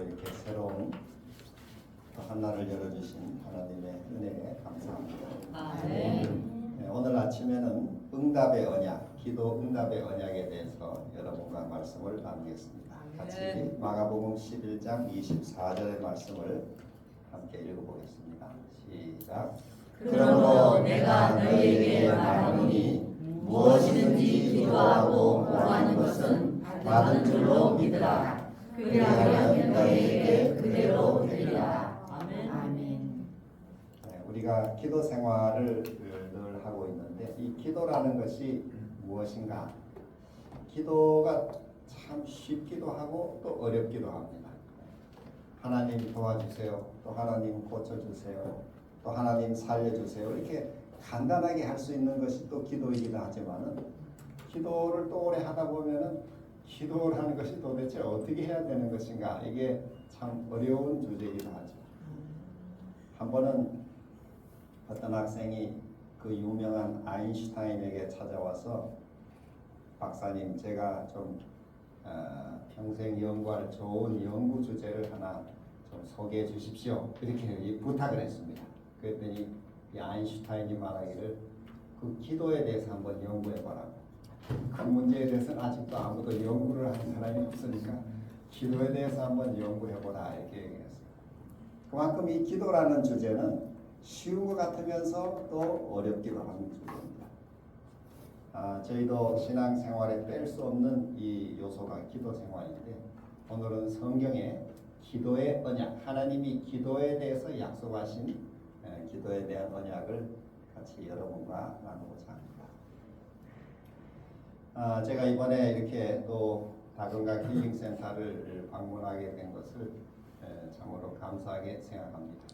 이렇게 새로운 또 한날을 열어주신 하나님의 은혜에 감사합니다. 네, 오늘 아침에는 응답의 언약, 기도 응답의 언약에 대해서 여러분과 말씀을 나누겠습니다. 같이 마가복음 11장 24절의 말씀을 함께 읽어보겠습니다. 시작. 그러므로 내가 너희에게 말하노니 무엇이든지 기도하고 구하는 것은 받은 줄로 믿으라. 그리하면 너희에게 그대로 되리라. 아멘. 네, 우리가 기도 생활을 늘 하고 있는데 이 기도라는 것이 무엇인가? 기도가 참 쉽기도 하고 또 어렵기도 합니다. 하나님 도와주세요. 또 하나님 고쳐주세요. 또 하나님 살려주세요. 이렇게 간단하게 할 수 있는 것이 또 기도이기도 하지만은 기도를 또 오래 하다 보면은 기도라는 것이 도대체 어떻게 해야 되는 것인가, 이게 참 어려운 주제이기도 하죠. 한 번은 어떤 학생이 그 유명한 아인슈타인에게 찾아와서 박사님, 제가 좀 평생 연구할 좋은 연구 주제를 하나 좀 소개해 주십시오, 이렇게 부탁을 했습니다. 그랬더니 이 아인슈타인이 말하기를 그 기도에 대해서 한번 연구해 보라고. 그 문제에 대해서는 아직도 아무도 연구를 한 사람이 없으니까 기도에 대해서 한번 연구해 보라, 이렇게 얘기했어요. 그만큼 이 기도라는 주제는 쉬운 것 같으면서 또 어렵기도 하는 주제입니다. 저희도 신앙생활에 뺄 수 없는 이 요소가 기도 생활인데, 오늘은 성경에 기도의 언약, 하나님이 기도에 대해서 약속하신 기도에 대한 언약을 같이 여러분과 나누고자 합니다. 제가 이번에 이렇게 또 다건강 힐링센터를 방문하게 된 것을 참으로 감사하게 생각합니다.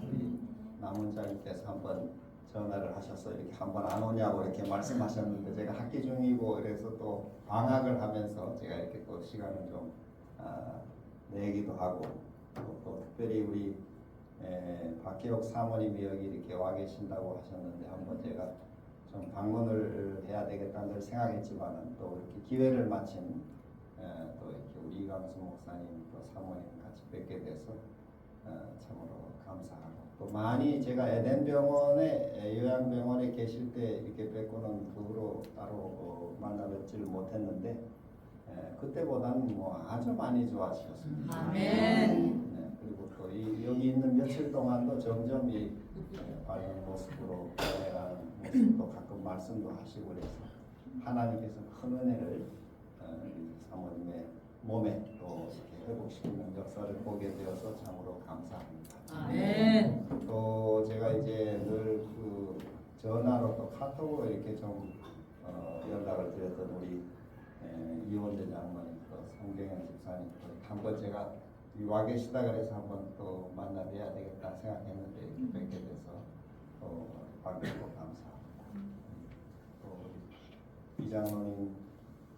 우리 남원장님께서 한번 전화를 하셔서 이렇게 한번 안 오냐고 이렇게 말씀하셨는데, 제가 학기 중이고 그래서 또 방학을 하면서 제가 이렇게 또 시간을 좀 내기도 하고, 또 특별히 우리 박기옥 사모님이 여기 이렇게 와 계신다고 하셨는데 한번 제가 좀 방문을 해야 되겠다는 걸 생각했지만은 또 이렇게 기회를 마친 또 이렇게 우리 이광수 목사님 또 사모님 같이 뵙게 돼서 참으로 감사하고, 또 많이 제가 에덴병원에 요양병원에 계실 때 이렇게 뵙고는 그 후로 따로 만나 뵙지를 못했는데 그때보다는 뭐 아주 많이 좋아지셨습니다. 아멘. 그리고 또 여기 있는 며칠 동안도 점점 이 밝은 모습으로 변해가는 모습도 가끔 말씀도 하시고 그래서 하나님께서 큰 은혜를 사모님의 몸에 또 이렇게 회복시키는 역사를 보게 되어서 참으로 감사합니다. 아멘. 또 제가 이제 늘 그 전화로 또 카톡으로 이렇게 좀 연락을 드렸던 우리 이원재 장모님, 또 성경현 집사님, 한번 제가 와 계시다 그래서 한번 또 만나 뵈야 되겠다 생각했는데 이렇게 뵙게 돼서 또 반갑고 감사합니다. 또 이장로님,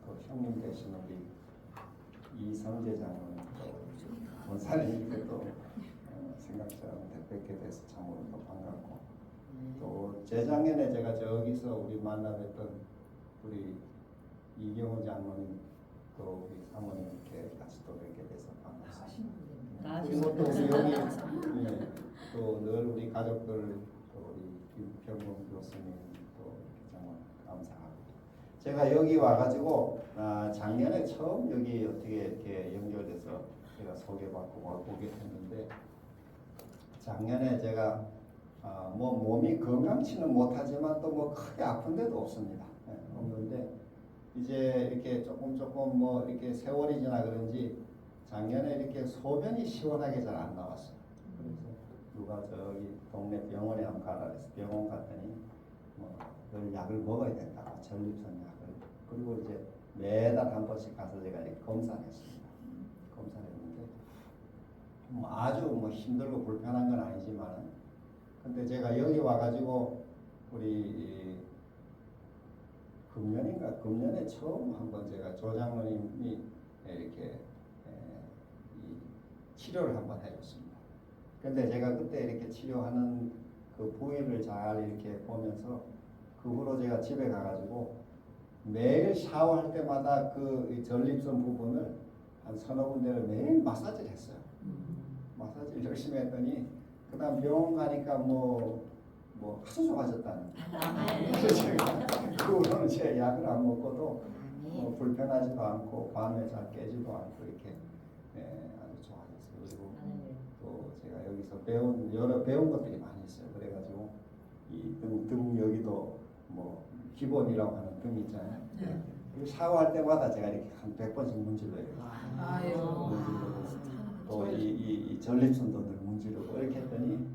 또 형님 되신 우리 이성재 장로님, 또 원사님 이렇게 또 생각처럼 뵙게 돼서 참으로 또 반갑고, 또 재작년에 제가 저기서 우리 만나 뵀던 우리 이경호 장로님, 또 우리 사모님 이렇게 같이 또 뵙게 돼서 반갑습니다. 그리고 또 우리 여기 또 늘 우리 가족들, 또 우리 김평범 교수님 또 정말 감사하고, 제가 여기 와가지고 작년에 처음 여기 어떻게 이렇게 연결돼서 제가 소개받고 오게 했는데, 작년에 제가 뭐 몸이 건강치는 못하지만 또 뭐 크게 아픈 데도 없습니다. 없는데 이제 이렇게 조금 뭐 이렇게 세월이 지나 그런지 작년에 이렇게 소변이 시원하게 잘 안 나왔어요. 그래서 누가 저기 동네 병원에 한번 가라 그래서 병원 갔더니 늘 약을 먹어야 된다, 전립선 약을. 그리고 이제 매달 한 번씩 가서 제가 이렇게 검사를 했습니다. 검사를 했는데 뭐 아주 뭐 힘들고 불편한 건 아니지만, 근데 제가 여기 와가지고 우리 금년에 처음 한번 제가 조장로님이 이렇게 이 치료를 한번 해줬습니다. 근데 제가 그때 이렇게 치료하는 그 부위를 잘 이렇게 보면서 그 후로 제가 집에 가가지고 매일 샤워할 때마다 그 전립선 부분을 한 서너 군데를 매일 마사지를 했어요. 마사지를 열심히 했더니 그 다음 병원 가니까 뭐 아주 좋아졌다는. 그래서 제가 그 후로는 제 약을 안 먹고도 불편하지도 않고 밤에 잘 깨지도 않고 이렇게 아주 좋아졌어요. 그리고 또 제가 여기서 배운 것들이 많이 있어요. 그래가지고 이 등 여기도 뭐 기본이라고 하는 등 있잖아요. 그리고 샤워할 때마다 제가 이렇게 한 100번씩 문질러요. 또 이 전립선도 늘 문지르고 이렇게 했더니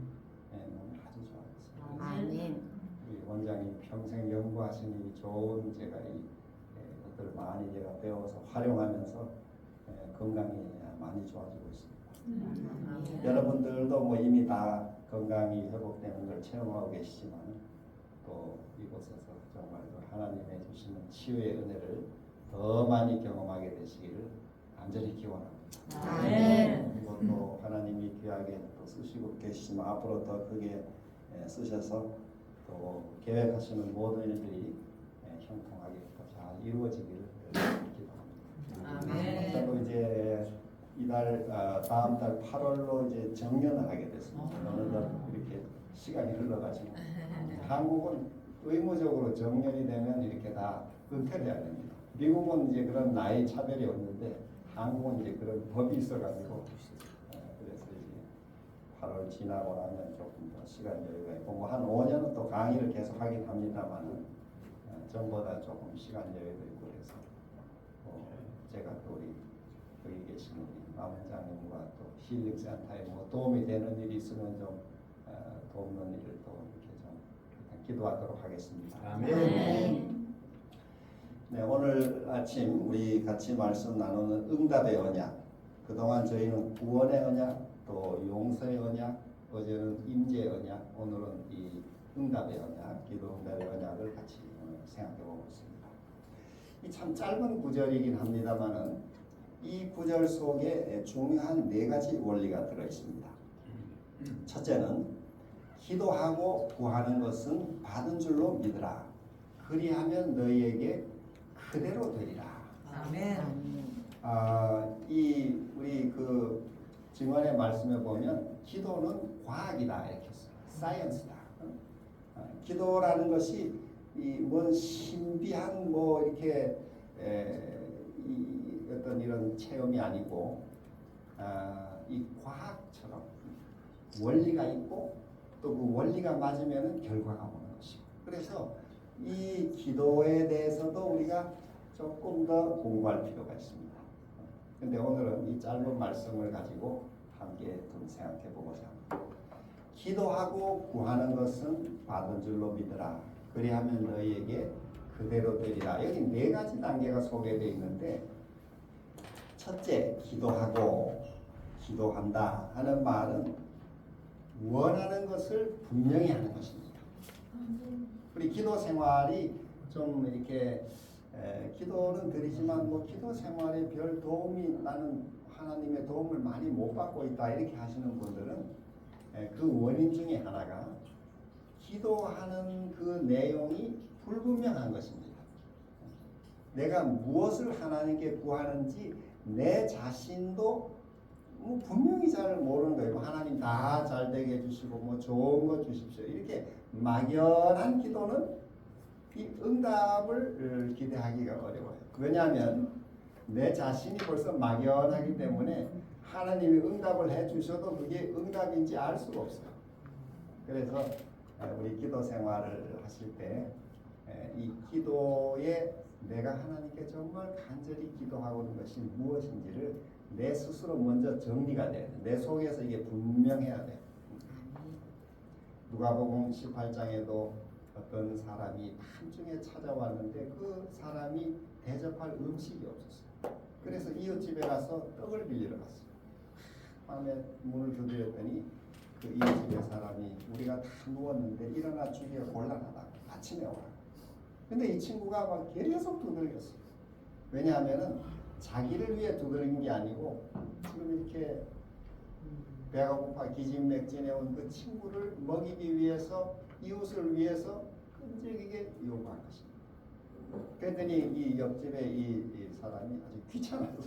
아주 좋아졌어요. 아멘. 우리 원장님 평생 연구하신 이 좋은 제가 이 것들을 많이 제가 배워서 활용하면서 건강이 많이 좋아지고 있습니다. 여러분들도 뭐 이미 다 건강이 회복되는 걸 체험하고 계시지만 또 이곳에서 정말 하나님의 주시는 치유의 은혜를 더 많이 경험하게 되시기를 간절히 기원합니다. 아멘. 그리고 또 하나님이 귀하게 또 쓰시고 계시지만 앞으로 더 크게 쓰셔서 또 계획하시는 모든 일들이 형통하게 또 잘 이루어지기를 기도합니다. 아멘. 또 이제 이달 다음 달 8월로 이제 정년을 하게 됐습니다. 어느덧 이렇게 시간이 흘러가지고 한국은 의무적으로 정년이 되면 이렇게 다 은퇴를 해야 됩니다. 미국은 이제 그런 나이 차별이 없는데 한국은 이제 그런 법이 있어가지고 그래서 이제 8월 지나고 나면 조금 더 시간 여유가 있고 뭐 한 5년은 또 강의를 계속 하긴 합니다만은 전보다 조금 시간 여유도 있고 그래서 제가 또 우리 여기 계신 우리 마 원장님과 또 힐링센터에 뭐 도움이 되는 일이 있으면 좀 돕는 일을 또 이렇게 좀 일단 기도하도록 하겠습니다. 아멘. 네, 오늘 아침 우리 같이 말씀 나누는 응답의 언약. 그동안 저희는 구원의 언약, 또 용서의 언약, 어제는 임재의 언약, 오늘은 이 응답의 언약, 기도 응답의 언약을 같이 오늘 생각해 보고 있습니다. 이 참 짧은 구절이긴 합니다만은 이 구절 속에 중요한 4가지 원리가 들어 있습니다. 첫째는 기도하고 구하는 것은 받은 줄로 믿으라. 그리하면 너희에게 그대로 되리라. 아멘. 이 우리 그 증언의 말씀에 보면 기도는 과학이다 이렇게 했어요. 사이언스다. 기도라는 것이 뭔 신비한 뭐 이렇게 어떤 이런 체험이 아니고 이 과학처럼 원리가 있고 또 그 원리가 맞으면은 결과가 오는 것이고 그래서 이 기도에 대해서도 우리가 조금 더 공부할 필요가 있습니다. 근데 오늘은 이 짧은 말씀을 가지고 함께 좀 생각해 보고자 합니다. 기도하고 구하는 것은 받은 줄로 믿으라. 그리하면 너희에게 그대로 되리라. 여기 4가지 단계가 소개되어 있는데 첫째, 기도하고 기도한다 하는 말은 원하는 것을 분명히 하는 것입니다. 우리 기도 생활이 좀 이렇게 기도는 드리지만 뭐 기도 생활에 별 도움이 나는 하나님의 도움을 많이 못 받고 있다 이렇게 하시는 분들은 그 원인 중에 하나가 기도하는 그 내용이 불분명한 것입니다. 내가 무엇을 하나님께 구하는지 내 자신도 뭐 분명히 잘 모르는 거예요. 하나님 다 잘 되게 해주시고 뭐 좋은 거 주십시오. 이렇게 막연한 기도는 이 응답을 기대하기가 어려워요. 왜냐하면 내 자신이 벌써 막연하기 때문에 하나님이 응답을 해주셔도 그게 응답인지 알 수가 없어요. 그래서 우리 기도 생활을 하실 때 이 기도에 내가 하나님께 정말 간절히 기도하고 있는 것이 무엇인지를 내 스스로 먼저 정리가 돼야 돼. 내 속에서 이게 분명해야 돼. 누가복음 18장에도 어떤 사람이 밤중에 찾아왔는데 그 사람이 대접할 음식이 없었어요. 그래서 이웃집에 가서 떡을 빌리러 갔어요. 밤에 문을 두드렸더니 그 이웃집의 사람이 우리가 다 누웠는데 일어나 주기가 곤란하다. 아침에 오라. 근데 이 친구가 막 계속 두들겼어요. 왜냐하면은 자기를 위해 두드린 게 아니고 지금 이렇게 배가 고파 기진맥진해 온 그 친구를 먹이기 위해서 이웃을 위해서 끈질기게 요구한 것입니다. 그랬더니 이 옆집에 이 사람이 아주 귀찮아서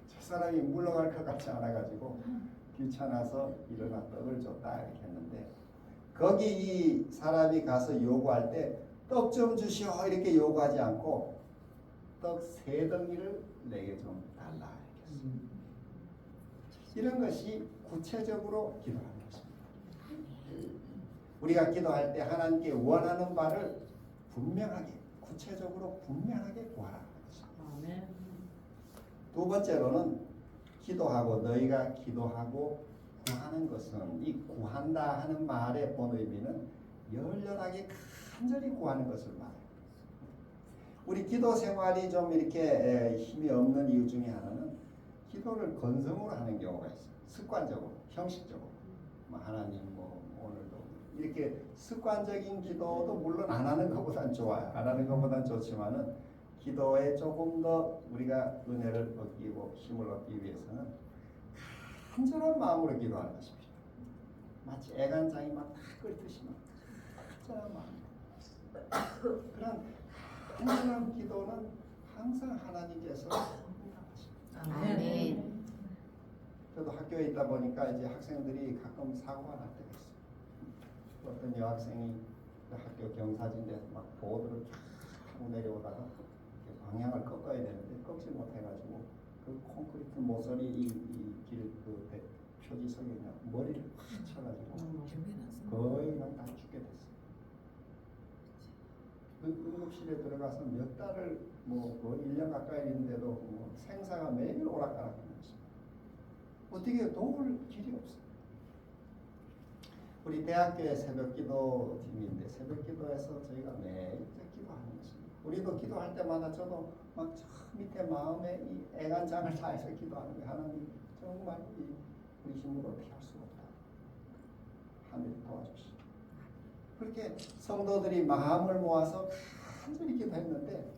저 사람이 물러갈 것 같지 않아가지고 귀찮아서 일어나 떡을 줬다 이렇게 했는데 거기 이 사람이 가서 요구할 때 떡 좀 주시오 이렇게 요구하지 않고 떡 3덩이를 내게 좀 달라 이렇게 했어요. 이런 것이 구체적으로 기도하는 것입니다. 우리가 기도할 때 하나님께 원하는 바를 분명하게 구체적으로 분명하게 구하라는 것입니다. 아멘. 두 번째로는 기도하고 너희가 기도하고 구하는 것은 이 구한다 하는 말의 본 의미는 열렬하게 간절히 구하는 것을 말해요. 우리 기도 생활이 좀 이렇게 힘이 없는 이유 중에 하나는 기도를 건성으로 하는 경우가 있어요. 습관적으로, 형식적으로. 하나님 오늘도 이렇게 습관적인 기도도 물론 안 하는 것보단 좋아요. 안 하는 것보단 좋지만은 기도에 조금 더 우리가 은혜를 얻기고 힘을 얻기 위해서는 간절한 마음으로 기도하는 것입니다. 마치 애간장이 막 다 끓듯이 막 간절한 마음. 그런 간절한 기도는 항상 하나님께서 응답하십니다. 아멘. 저도 학교에 있다 보니까 이제 학생들이 가끔 사고가 날 때가 있어요. 어떤 여학생이 학교 경사진데 막 보드를 쫙 타고 내려오다가 방향을 꺾어야 되는데 꺾지 못해가지고 그 콘크리트 모서리 이길그 표지석에 그냥 머리를 확 쳐가지고 거의 그냥 다 죽게 됐어요. 그 응급실에 들어가서 몇 달을 거의 1년 가까이 있는데도 생사가 매일 오락가락하는 것입니다. 어떻게 도울 길이 없어요. 우리 대학교의 새벽기도 팀인데 새벽기도에서 저희가 매일 기도하는 것입니다. 우리도 기도할 때마다 저도 막 저 밑에 마음에 이 애간장을 다해서 기도하는 거예요. 하나님 정말 우리 힘으로 피할 수 없다. 하늘이 도와주시오. 그렇게 성도들이 마음을 모아서 간절히 기도했는데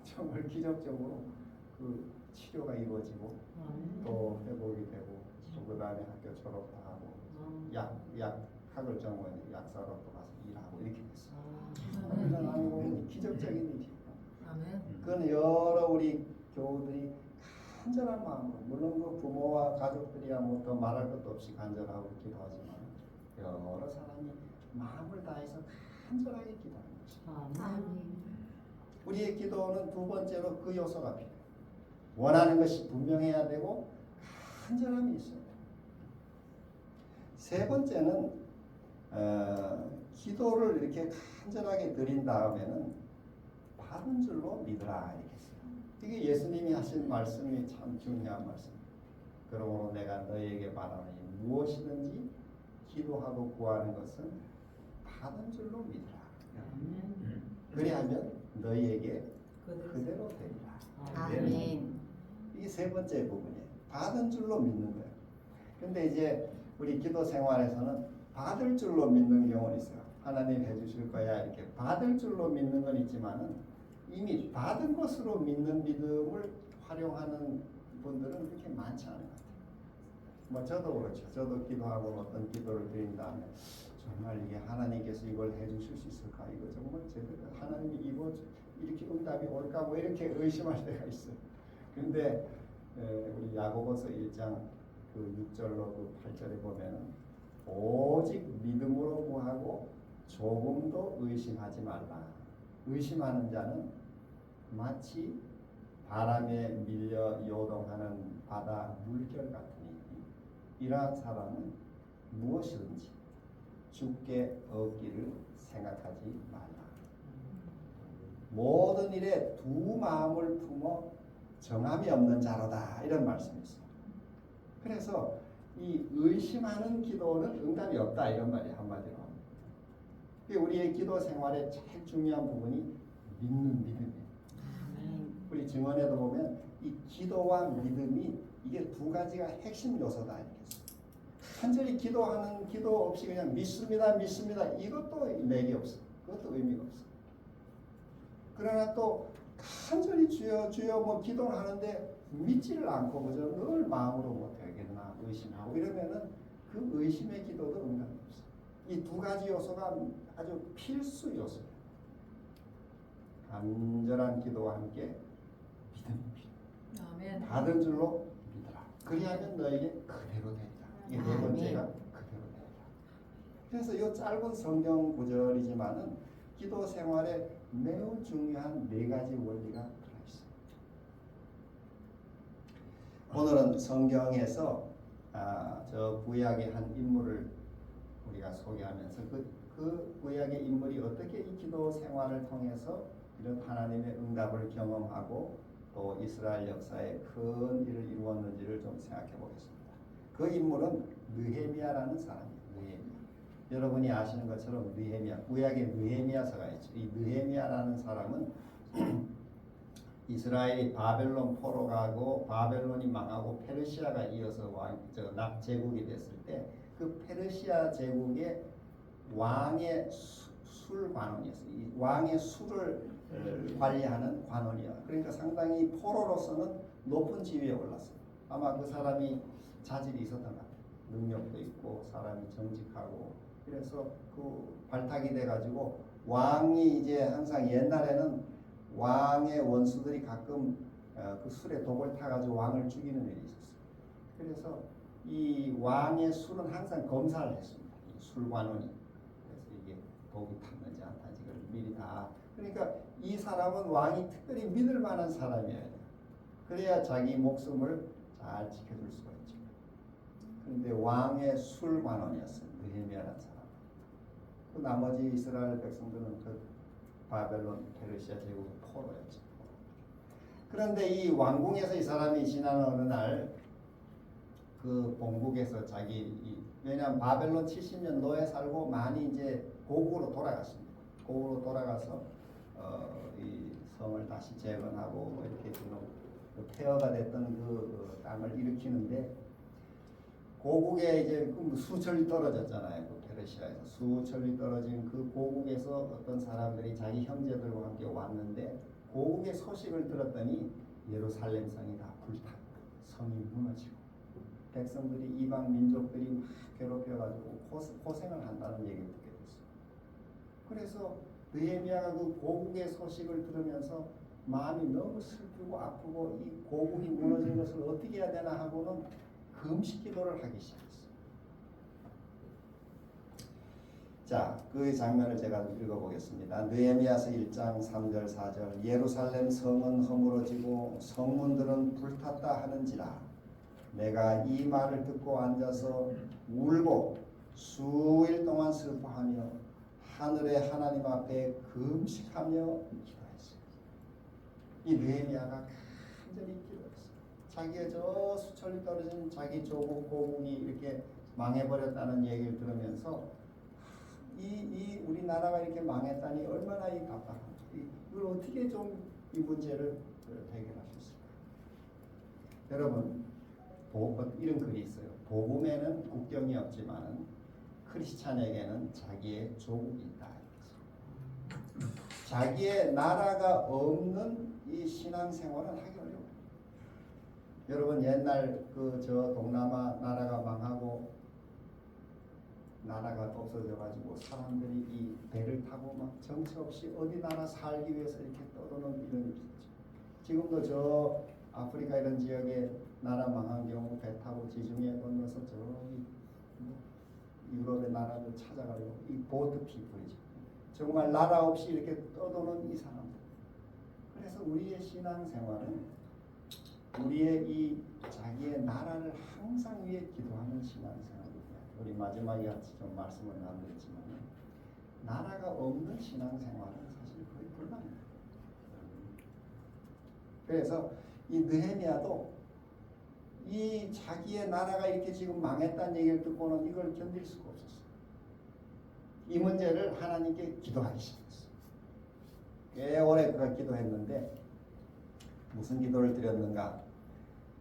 정말 기적적으로 그 치료가 이루어지고 또 회복이 되고 또 그 다음에 학교 졸업도 하고 약학을 전공해 약사로 또 가서 일하고 이렇게 됐어요. 이런 아니고 기적적인 일이죠. 그건 여러 우리 교우들이 간절한 마음으로 물론 그 부모와 가족들이야 더 말할 것도 없이 간절하고 기도하지만 여러 사람이 마음을 다해서 간절하게 기도하는 것입니다. 우리의 기도는 두 번째로 그 요소가 필요해요. 원하는 것이 분명해야 되고 간절함이 있어야 돼요. 세 번째는 기도를 이렇게 간절하게 드린 다음에는 받은 줄로 믿으라 이렇게 했어요. 이게 예수님이 하신 말씀이 참 중요한 말씀입니다. 그러므로 내가 너희에게 바라노니 무엇이든지 기도하고 구하는 것은 받은 줄로 믿으라. 그리하면 너희에게 그대로 되리라. 아멘. 이게 세 번째 부분이에요. 받은 줄로 믿는 거예요. 근데 이제 우리 기도 생활에서는 받을 줄로 믿는 경우는 있어요. 하나님 해주실 거야 이렇게 받을 줄로 믿는 건 있지만은 이미 받은 것으로 믿는 믿음을 활용하는 분들은 그렇게 많지 않은 것 같아요. 저도 그렇죠. 저도 기도하고 어떤 기도를 드린 다음에 정말 이게 하나님께서 이걸 해주실 수 있을까? 이거 정말 제대로 하나님이 이거 이렇게 응답이 올까? 이렇게 의심할 때가 있어요. 근데 우리 야고보서 1장 그 6절로 그 8절에 보면은 오직 믿음으로 구하고 조금도 의심하지 말라. 의심하는 자는 마치 바람에 밀려 요동하는 바다 물결 같으니 이러한 사람은 무엇이든지 주께 얻기를 생각하지 말라. 모든 일에 두 마음을 품어 정함이 없는 자로다 이런 말씀이 있어요. 그래서 이 의심하는 기도는 응답이 없다 이런 말이 한마디로. 우리의 기도 생활의 제일 중요한 부분이 믿는 믿음이에요. 우리 증언에도 보면 이 기도와 믿음이 이게 두 가지가 핵심 요소다 이렇게 했어요. 간절히 기도하는 기도 없이 그냥 믿습니다 이것도 맥이 없어. 그것도 의미가 없어. 그러나 또 간절히 주여 기도를 하는데 믿지를 않고 그저 늘 마음으로 되겠나 의심하고 이러면은 그 의심의 기도도 응답이 없어. 이 두 가지 요소가 아주 필수 요소예요. 간절한 기도와 함께 믿음이 필요해요. 받은 줄로 믿으라. 그리하면 너에게 그대로 되리라. 이게 네 아멘. 번째가 그대로 되리라. 그래서 이 짧은 성경 구절이지만은 기도 생활에 매우 중요한 네 가지 원리가 들어있어요. 오늘은 성경에서 저 구약의 한 인물을 우리가 소개하면서 그 구약의 인물이 어떻게 이 기도 생활을 통해서 이런 하나님의 응답을 경험하고 또 이스라엘 역사에 큰 일을 이루었는지를 좀 생각해 보겠습니다. 그 인물은 느헤미야라는 사람이에요. 느헤미야. 여러분이 아시는 것처럼 느헤미야, 구약의 느헤미야서가 있죠. 이 느헤미야라는 사람은 이스라엘이 바벨론 포로 가고 바벨론이 망하고 페르시아가 이어서 제국이 됐을 때 그 페르시아 제국의 왕의 술 관원이었어요. 이 왕의 술을 관리하는 관원이야. 그러니까 상당히 포로로서는 높은 지위에 올랐어요. 아마 그 사람이 자질이 있었던 것 같아요. 능력도 있고 사람이 정직하고 그래서 그 발탁이 돼가지고 왕이 이제 항상 옛날에는 왕의 원수들이 가끔 그 술에 독을 타가지고 왕을 죽이는 일이 있었어요. 그래서 이 왕의 술은 항상 검사를 했습니다. 이 술관원이. 그래서 이게 독이 탔는지 안 탔는지 그걸 미리 다. 그러니까 이 사람은 왕이 특별히 믿을 만한 사람이어야 돼요. 그래야 자기 목숨을 잘 지켜줄 수가 있죠. 그런데 왕의 술관원이었어요. 느헤미야라는 사람. 그 나머지 이스라엘 백성들은 그 바벨론 페르시아 제국의 포로였죠. 그런데 이 왕궁에서 이 사람이 지나는 어느 날 그 본국에서 왜냐하면 바벨론 70년 노예 살고 많이 이제 고국으로 돌아갔습니다. 고국으로 돌아가서 이 성을 다시 재건하고 이렇게 지금 그 폐허가 됐던 그 땅을 일으키는데 고국에 이제 수천리 떨어졌잖아요. 그 페르시아에서 수천리 떨어진 그 고국에서 어떤 사람들이 자기 형제들과 함께 왔는데 고국의 소식을 들었더니 예루살렘 성이 다 불타고 성이 무너지고 백성들이 이방 민족들이 막 괴롭혀가지고 고생을 한다는 얘기를 듣게 됐어요. 그래서 느헤미야가 그 고국의 소식을 들으면서 마음이 너무 슬프고 아프고 이 고국이 무너진 것을 어떻게 해야 되나 하고는 금식 기도를 하기 시작했어요. 자, 그 장면을 제가 읽어보겠습니다. 느헤미야서 1장 3절 4절 예루살렘 성은 허물어지고 성문들은 불탔다 하는지라 내가 이 말을 듣고 앉아서 울고 수일 동안 슬퍼하며 하늘의 하나님 앞에 금식하며 기도했어요. 이 느헤미야가 간절히 기도했어요. 자기의 저 수천리 떨어진 자기 조국 고국이 이렇게 망해버렸다는 얘기를 들으면서 이 우리나라가 이렇게 망했다니 얼마나 이 답답한지 이걸 어떻게 좀 이 문제를 해결할 수 있을까? 여러분 이런 글이 있어요. 복음에는 국경이 없지만 크리스찬에게는 자기의 조국이 있다. 자기의 나라가 없는 이 신앙생활은 하기 어려워요. 여러분 옛날 저 동남아 나라가 망하고 나라가 없어져가지고 사람들이 이 배를 타고 막 정처 없이 어디 나라 살기 위해서 이렇게 떠도는 이런 일이 있죠. 지금도 저 아프리카 이런 지역에 나라 망한 경우 배 타고 지중해 건너서 저기 유럽의 나라를 찾아가려고 이 보트 피플이죠. 정말 나라 없이 이렇게 떠도는 이 사람들. 그래서 우리의 신앙생활은 우리의 이 자기의 나라를 항상 위해 기도하는 신앙생활입니다. 우리 마지막에 같이 좀 말씀을 나누겠지만 나라가 없는 신앙생활은 사실 거의 불가능합니다. 그래서 이 느헤미야도 이 자기의 나라가 이렇게 지금 망했다는 얘기를 듣고는 이걸 견딜 수가 없었어요. 이 문제를 하나님께 기도하기 시작했어요. 꽤 오래 그가 기도했는데 무슨 기도를 드렸는가?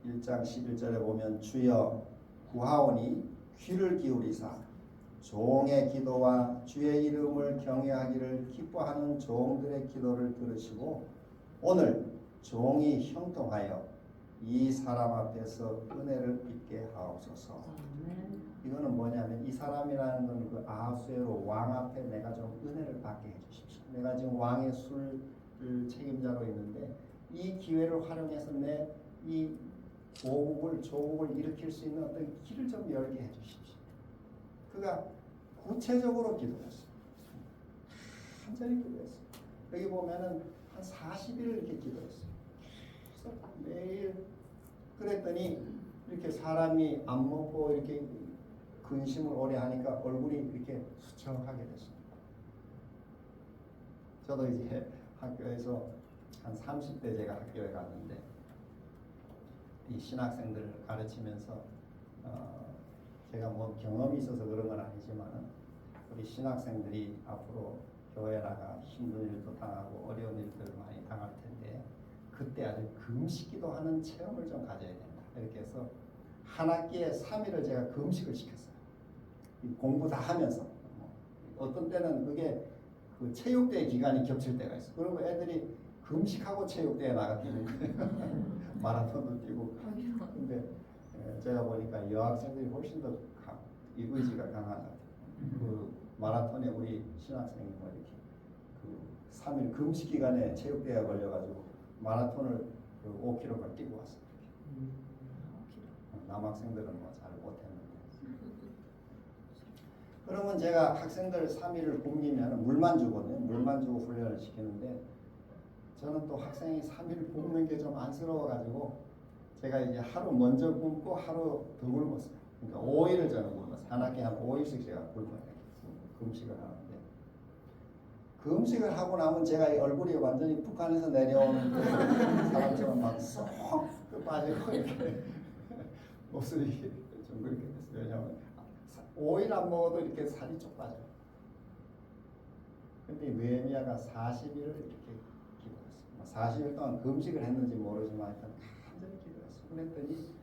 1장 11절에 보면 주여 구하오니 귀를 기울이사 종의 기도와 주의 이름을 경외하기를 기뻐하는 종들의 기도를 들으시고 오늘 종이 형통하여 이 사람 앞에서 은혜를 입게 하옵소서. 이거는 뭐냐면 이 사람이라는 건 그 아하수에로 왕 앞에 내가 좀 은혜를 받게 해주십시오. 내가 지금 왕의 술 책임자로 있는데 이 기회를 활용해서 내 이 고국을 조국을 일으킬 수 있는 어떤 길을 좀 열게 해주십시오. 그가 구체적으로 기도했어요. 간절히 기도했어요. 여기 보면은 한 40일 이렇게 기도했어요. 그래서 매일 그랬더니 이렇게 사람이 안 먹고 이렇게 근심을 오래 하니까 얼굴이 이렇게 수척하게 됐습니다. 저도 이제 학교에서 한 30대 제가 학교에 갔는데 이 신학생들을 가르치면서 제가 뭐 경험이 있어서 그런 건 아니지만 우리 신학생들이 앞으로 교회 나가 힘든 일도 당하고 어려운 일들을 많이 당할 텐데 그때 아주 금식기도 하는 체험을 좀 가져야 된다. 이렇게 해서 한 학기에 3일을 제가 금식을 시켰어요. 공부 다 하면서 어떤 때는 그게 그 체육대회 기간이 겹칠 때가 있어. 그리고 애들이 금식하고 체육대회 나가 뛰는 거예요. 마라톤도 뛰고. 근데 제가 보니까 여학생들이 훨씬 더 이 의지가 강한 것 같아요. 그 마라톤에 우리 신학생이 뭐 이렇게 그 3일 금식 기간에 체육대회가 걸려가지고 마라톤을 그 5km를 뛰고 왔어요. 남학생들은 뭐 잘 못했는데. 그러면 제가 학생들 3일을 굶기면 물만 주거든요. 물만 주고 훈련을 시키는데 저는 또 학생이 3일 굶는 게 좀 안쓰러워가지고 제가 이제 하루 먼저 굶고 하루 더 굶었어요. 그러니까 5일을 저는 굶었어요. 한 학기에 한 5일씩 제가 굶어요. 금식을 하는데 금식을 하고 나면 제가 이 얼굴이 완전히 북한에서 내려오는 사람처럼 막쏙 빠지고 이렇게 모습이 좀 그렇게 됐어요. 왜냐하면 5일 안 먹어도 이렇게 살이 쭉 빠져요. 근데 느헤미야가 40일을 이렇게 기도했어요. 40일 동안 금식을 했는지 모르지만 하여튼 간절히 기도했어요. 그랬더니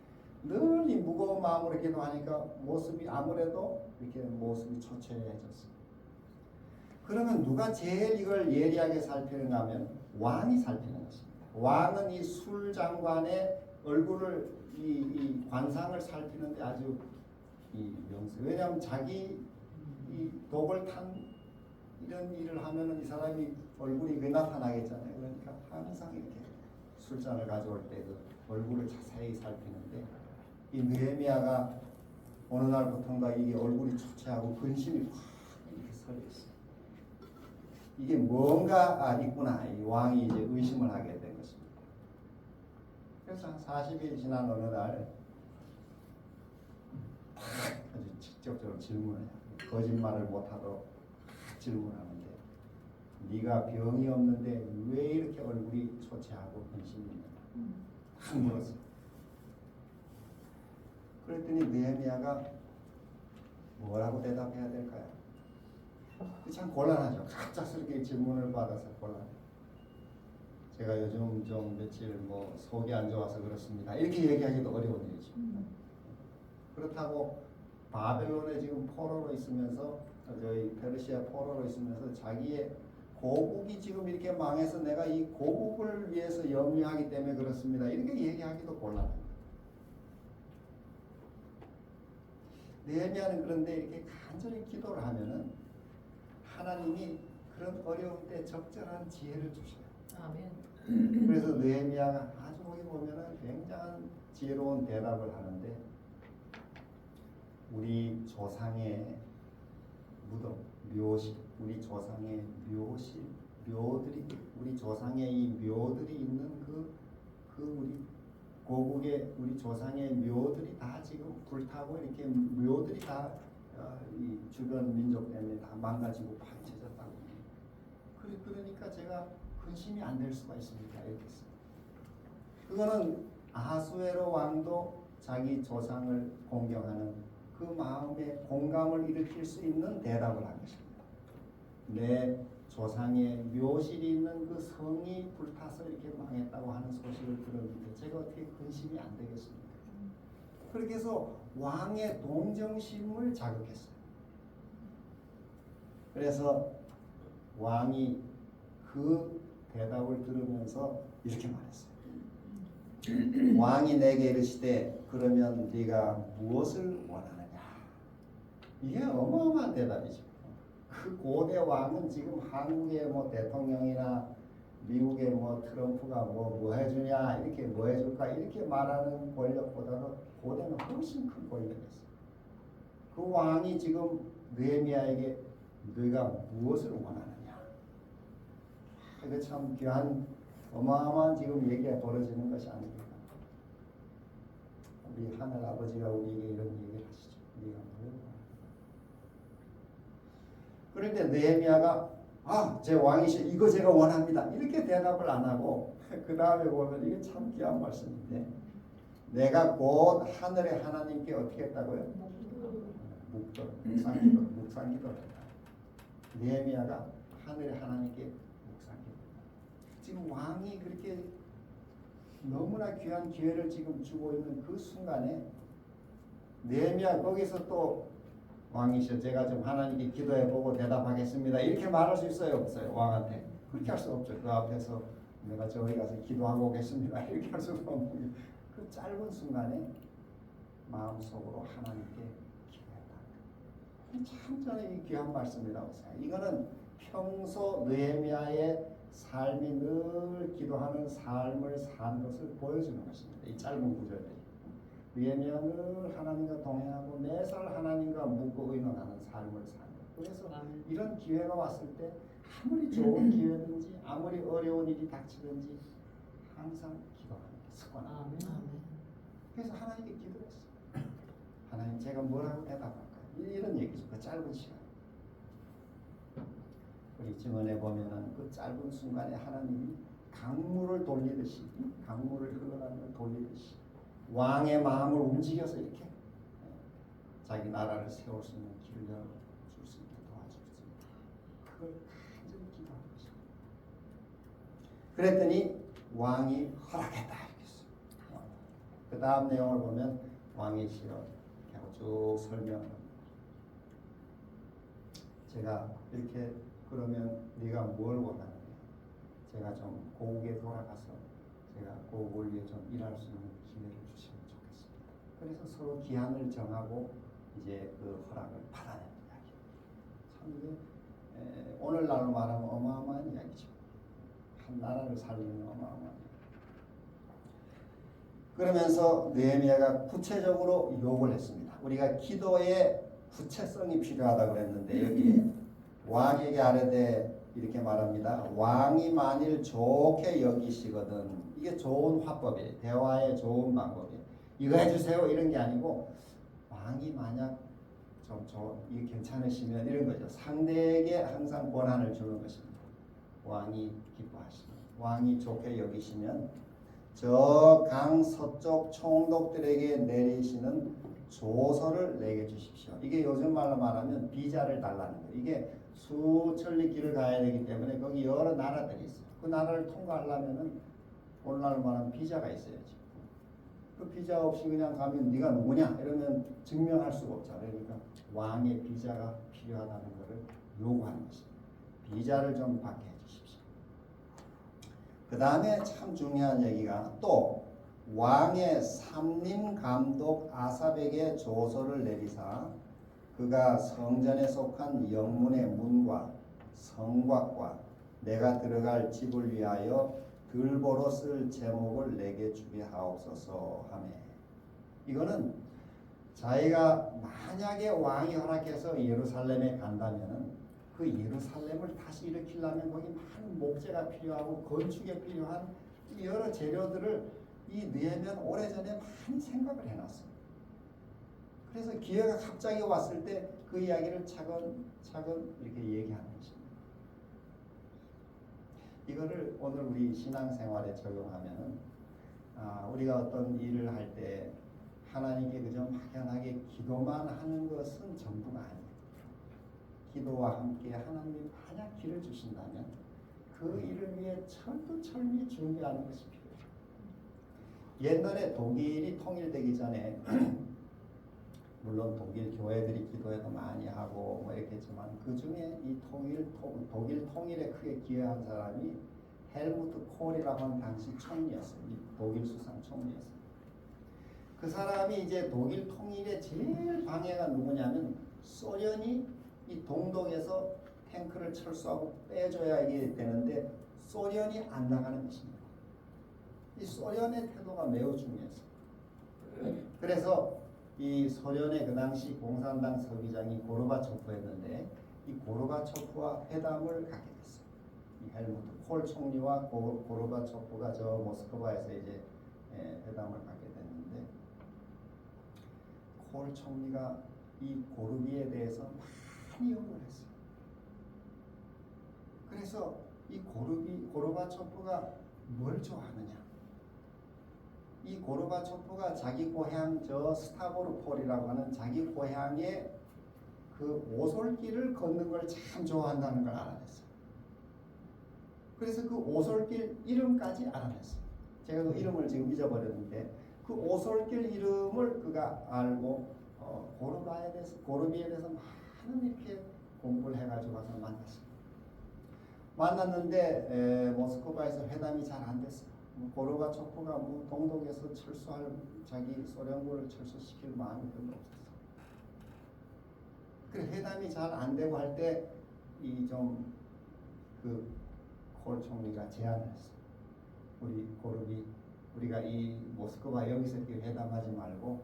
늘 이 무거운 마음으로 기도하니까 모습이 아무래도 이렇게 모습이 초췌해졌어요. 그러면 누가 제일 이걸 예리하게 살피는가 하면 왕이 살피는 것입니다. 왕은 이 술장관의 얼굴을 이 관상을 살피는데 아주 이 명세. 왜냐하면 자기 이 독을 탄 이런 일을 하면은 이 사람이 얼굴이 왜 나타나겠잖아요. 그러니까 항상 이렇게 술잔을 가져올 때 그 얼굴을 자세히 살피는데 이 느헤미야가 어느 날부터인가 이게 얼굴이 초췌하고 근심이 확 이렇게 서려 있어요. 이게 뭔가 있구나. 이 왕이 이제 의심을 하게 된 것입니다. 그래서 한 40일 지난 어느 날 아주 직접적으로 질문을 해요. 거짓말을 못하도록 질문하는데 네가 병이 없는데 왜 이렇게 얼굴이 초췌하고 근심이 있느냐 딱 물었어요. 그랬더니 느헤미야가 뭐라고 대답해야 될까요? 참 곤란하죠. 갑작스럽게 질문을 받아서 곤란해요. 제가 요즘 좀 며칠 뭐 속이 안 좋아서 그렇습니다. 이렇게 얘기하기도 어려운 일이죠. 그렇다고 바벨론에 지금 포로로 있으면서 저희 페르시아 포로로 있으면서 자기의 고국이 지금 이렇게 망해서 내가 이 고국을 위해서 염려하기 때문에 그렇습니다. 이렇게 얘기하기도 곤란합니다. 느헤미야는 그런데 이렇게 간절히 기도를 하면은 하나님이 그런 어려울 때 적절한 지혜를 주셔요. 아멘. 그래서 느헤미야가 아주 거기 보면은 굉장한 지혜로운 대답을 하는데 우리 조상의 무덤, 묘실, 우리 조상의 묘실, 묘들이 우리 조상의 이 묘들이 있는 그 우리 고국의 우리 조상의 묘들이 다 지금 불타고 이렇게 묘들이 다 이 주변 민족 때문에 다 망가지고 파헤쳐졌다고. 그러니까 제가 근심이 안 될 수가 있습니까? 이렇게 했습니다. 그거는 아하수에로 왕도 자기 조상을 공경하는 그 마음에 공감을 일으킬 수 있는 대답을 한 것입니다. 내 조상의 묘실이 있는 그 성이 불타서 이렇게 망했다고 하는 소식을 들었는데 제가 어떻게 근심이 안 되겠습니까? 그렇게 해서 왕의 동정심을 자극했어요. 그래서 왕이 그 대답을 들으면서 이렇게 말했어요. 왕이 내게 이르시되 그러면 네가 무엇을 원하느냐? 이게 어마어마한 대답이죠. 그 고대 왕은 지금 한국의 뭐 대통령이나 미국의 뭐 트럼프가 뭐 해주냐 이렇게 뭐 해줄까 이렇게 말하는 권력보다도 고대는 훨씬 큰 권력이었어요. 그 왕이 지금 느헤미야에게 너희가 무엇을 원하느냐. 이거 참 귀한 어마어마한 지금 얘기가 벌어지는 것이 아닙니까? 우리 하늘 아버지가 우리에게 이런 얘기를 하시죠. 네가 뭘 원하느냐. 그런데 느헤미야가 제 왕이시 이거 제가 원합니다. 이렇게 대답을 안 하고 그 다음에 보면 이게 참 귀한 말씀인데 내가 곧 하늘의 하나님께 어떻게 했다고요? 묵상기도를 했다. 느헤미야가 하늘의 하나님께 묵상기도. 지금 왕이 그렇게 너무나 귀한 기회를 지금 주고 있는 그 순간에 느헤미야 거기서 또 왕이시여 제가 좀 하나님께 기도해보고 대답하겠습니다. 이렇게 말할 수 있어요? 없어요? 왕한테. 그렇게 할 수 없죠. 그 앞에서 내가 저기 가서 기도하고 오겠습니다. 이렇게 할 수가 없는 그 짧은 순간에 마음속으로 하나님께 기도했다. 참 저는 귀한 말씀이라고 생각해요. 이거는 평소 느헤미야의 삶이 늘 기도하는 삶을 산 것을 보여주는 것입니다. 이 짧은 구절들이. 느헤미야는 하나님과 동행하고 매살 하나님과 묻고 의논하는 삶을 사는 거예요. 그래서 이런 기회가 왔을 때 아무리 좋은 기회든지 아무리 어려운 일이 닥치든지 항상 기도하는 게 습관입니다. 그래서 하나님께 기도했어요. 하나님 제가 뭐라고 대답할까요? 이런 얘기죠. 그 짧은 시간. 우리 증언에 보면은 그 짧은 순간에 하나님이 강물을 돌리듯이 강물을 흘러가는 걸 돌리듯이 왕의 마음을 움직여서 이렇게 자기 나라를 세울 수 있는 길을 열어줄 수 있게 도와주십니다. 그걸 간절히 기도하는 것입니다. 그랬더니 왕이 허락했다 이렇게 그 다음 내용을 보면 왕이 쭉 설명합니다. 제가 이렇게 그러면 네가 뭘 원하느냐? 제가 좀 고국에 돌아가서 제가 고국을 위해 좀 일할 수 있는 기회를 주시면 좋겠습니다. 그래서 서로 기한을 정하고 이제 그 허락을 받아내는 이야기. 참 이게 오늘날로 말하면 어마어마한 이야기죠. 한 나라를 살리는 어마어마한 이야기. 그러면서 느헤미야가 구체적으로 요구를 했습니다. 우리가 기도에 구체성이 필요하다고 그랬는데 여기 왕에게 아뢰되 이렇게 말합니다. 왕이 만일 좋게 여기시거든. 이게 좋은 화법이에요. 대화의 좋은 방법이에요. 이거 해주세요 이런 게 아니고 왕이 만약 이게 괜찮으시면 이런 거죠. 상대에게 항상 권한을 주는 것입니다. 왕이 기뻐하시면 왕이 좋게 여기시면 저 강 서쪽 총독들에게 내리시는 조서를 내게 주십시오. 이게 요즘 말로 말하면 비자를 달라는 거예요. 이게 수천리 길을 가야 되기 때문에 거기 여러 나라들이 있어요. 그 나라를 통과하려면은 오늘날로 말하면 비자가 있어야지. 그 비자 없이 그냥 가면 네가 누구냐 이러면 증명할 수가 없잖아요. 그러니까 왕의 비자가 필요하다는 것을 요구하는 것입니다. 비자를 좀 받게 해주십시오. 그 다음에 참 중요한 얘기가 또 왕의 삼림 감독 아삽에게 조서를 내리사 그가 성전에 속한 영문의 문과 성곽과 내가 들어갈 집을 위하여 들보로 쓸 제목을 내게 주게 하옵소서 하며 이거는 자기가 만약에 왕이 허락해서 예루살렘에 간다면은 그 예루살렘을 다시 일으키려면 거기 많은 목재가 필요하고 건축에 필요한 여러 재료들을 이 느헤미야는 오래전에 많이 생각을 해놨어요. 그래서 기회가 갑자기 왔을 때 그 이야기를 차근차근 이렇게 얘기하는 것입니다. 이거를 오늘 우리 신앙생활에 적용하면은 우리가 어떤 일을 할 때 하나님께 그저 막연하게 기도만 하는 것은 전부가 아니에요. 기도와 함께 하나님이 만약 길을 주신다면 그 일을 위해 철두철미 준비하는 것이 필요해요. 옛날에 독일이 통일되기 전에 물론 독일 교회들이 기도회도 많이 하고 뭐 이렇게 했지만 그 중에 이 독일 통일에 크게 기여한 사람이 헬무트 콜이라고 하는 당시 총리였어요. 이 독일 수상 총리였어요. 그 사람이 이제 독일 통일의 제일 방해가 누구냐면 소련이 이 동독에서 탱크를 철수하고 빼줘야 이게 되는데 소련이 안 나가는 것입니다. 이 소련의 태도가 매우 중요했어요. 그래서 이 소련의 그 당시 공산당 서기장이 고르바초프였는데 이 고르바초프와 회담을 갖게 됐어요. 이 헬무트 콜 총리와 고르바초프가 저 모스크바에서 이제 회담을 갖게 됐는데 콜 총리가 이 고르비에 대해서 많이 욕을 했어요. 그래서 이 고르바초프가 뭘 좋아하느냐? 이 고르바초프가 자기 고향 저 스타보르폴이라고 하는 자기 고향의 그 오솔길을 걷는 걸 참 좋아한다는 걸 알아냈어요. 그래서 그 오솔길 이름까지 알아냈어요. 제가 그 이름을 지금 잊어버렸는데 그 오솔길 이름을 그가 알고 고르비에 대해서 많은 이렇게 공부를 해가지고 가서 만났어요. 만났는데 모스크바에서 회담이 잘 안 됐어요. 고르바초프가 동독에서 철수할 자기 소련군을 철수시킬 마음이 별로 없었어요. 그래 회담이 잘 안 되고 할 때 이 좀 그 콜 총리가 제안을 했어요. 우리가 이 모스크바 여기서 이렇게 회담하지 말고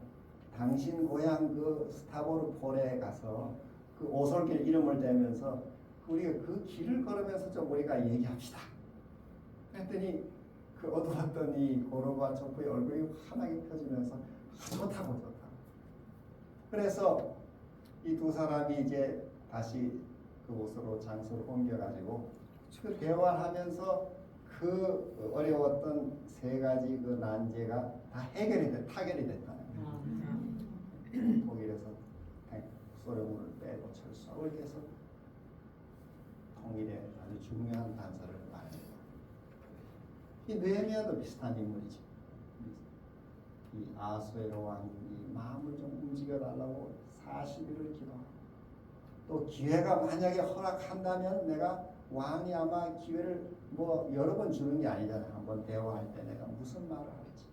당신 고향 그 스타보르폴에 가서 그 오솔길 이름을 대면서 우리가 그 길을 걸으면서 좀 우리가 얘기합시다. 그랬더니 그 어두웠던 이 고르바초프의 얼굴이 환하게 펴지면서 좋다고. 그래서 이 두 사람이 이제 다시 그곳으로 장소를 옮겨가지고 그 대화하면서 그 어려웠던 세 가지 그 난제가 다 타결이 됐다는 거예요. 독일에서 소련군을 빼고 철수하고 이렇게 해서 통일의 아주 중요한 단서를 말합니다. 이 느헤미야도 비슷한 인물이죠. 이 아수에로 왕이 마음을 좀 움직여달라고 40일을 기도하고 또 기회가 만약에 허락한다면 내가 왕이 아마 기회를 여러 번 주는 게 아니잖아요. 한번 대화할 때 내가 무슨 말을 할지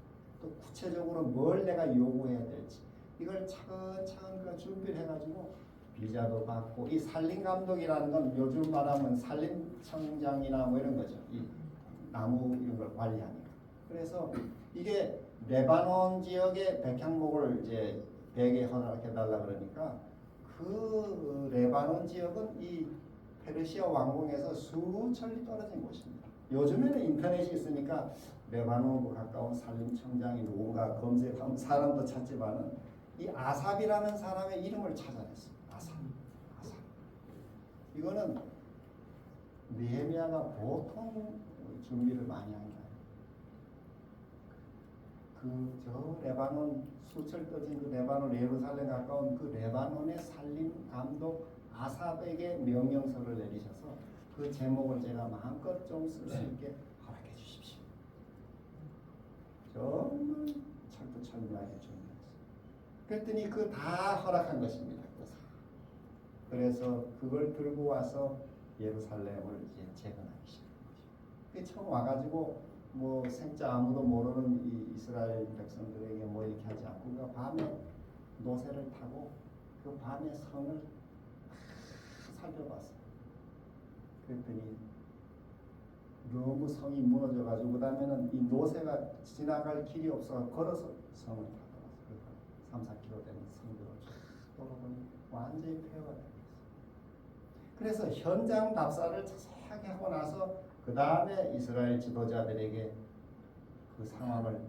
또 구체적으로 뭘 내가 요구해야 될지 이걸 차근차근 준비를 해가지고 비자도 받고 이 산림감독이라는 건 요즘 말하면 산림청장이나 이런 거죠. 이 나무 이런 걸 관리하니까. 그래서 이게 레바논 지역의 백향목을 이제 100에 허락해달라 그러니까 그 레바논 지역은 이 페르시아 왕궁에서 수천리 떨어진 곳입니다. 요즘에는 인터넷이 있으니까 레바논과 가까운 산림청장이 누군가 검색하면 사람도 찾지만은 이 아삽이라는 사람의 이름을 찾아냈습니다. 아삽. 이거는 느헤미야가 보통 준비를 많이 한 게 아니에요. 저 레바논 수철 떠진 그 레바논 예루살렘 가까운 그 레바논의 산림 감독 아삽에게 명령서를 내리셔서 그 제목을 제가 마음껏 좀 쓸 수 있게 허락해 주십시오. 정말 철두철미하게 준비했어요. 그랬더니 그 다 허락한 것입니다. 그래서 그걸 들고 와서 예루살렘을 이제 재건하기 시작한 거죠. 그 처음 와가지고 생자 아무도 모르는 이 이스라엘 백성들에게 이렇게 하지 않고 그러니까 밤에 노새를 타고 그 밤에 성을 살펴봤어요. 그랬더니 너무 성이 무너져가지고 그 다음에는 이 노새가 지나갈 길이 없어 걸어서 성을 타고 왔어요. 3-4km 되는 성들을 돌아보니 완전히 폐허가 되었어요. 그래서 현장 답사를 자세하게 하고 나서 그 다음에 이스라엘 지도자들에게 그 상황을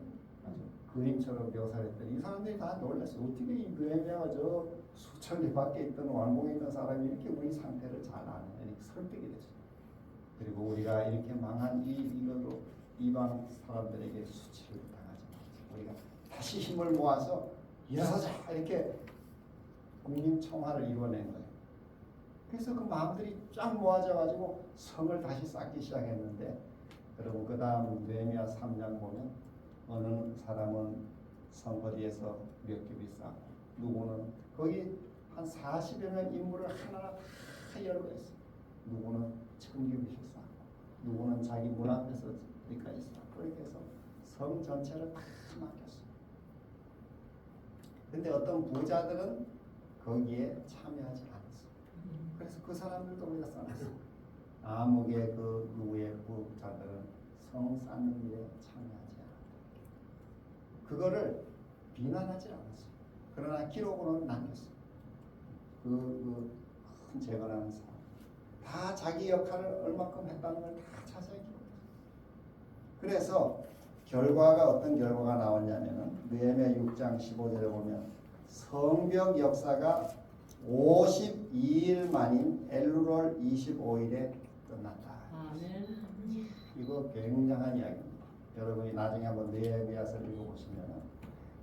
아주 그림처럼 묘사했더니 이 사람들이 다 놀랐어요. 어떻게 이 느헤미야가 저 수천 리 밖에 있던 왕궁에 있던 사람이 이렇게 우리 상태를 잘 아냐 이렇게 설득이 됐어요. 그리고 우리가 이렇게 망한 이걸로 이방 사람들에게 수치를 당하지 말자. 우리가 다시 힘을 모아서 일어서자 이렇게 국민 청화를 이뤄낸 거예요. 그래서 그 마음들이 쫙 모아져가지고 성을 다시 쌓기 시작했는데 여러분 그 다음 느헤미야 3장 보면 어느 사람은 성 어디에서 몇 겹이 쌓고 누구는 거기 한 40여 명 인물을 하나하나 다 열고 있어요. 누구는 1000겹씩 쌓고 누구는 자기 문 앞에서 어디까지 쌓고 이렇게 해서 성 전체를 다 맡겼어요. 근데 어떤 부자들은 거기에 참여하지 않았어요. 그래서 그 사람들도 우리가 써놨어요. 암흑의 그 위에 부자들은 성 쌓는 일에 참여하지 않았다. 그거를 비난하지 않았어요. 그러나 기록으로는 남겼어요. 큰 재건하는 사람 다 자기 역할을 얼마큼 했다는 걸 다 자세히 기록했어요. 그래서 결과가 어떤 결과가 나왔냐면은 느헤미야 6장 15절에 보면 성벽 역사가 52일 만인 엘루월 25일에 끝났다. 아멘. 이거 굉장한 이야기입니다. 여러분이 나중에 한번 느헤미야서를 읽어보시면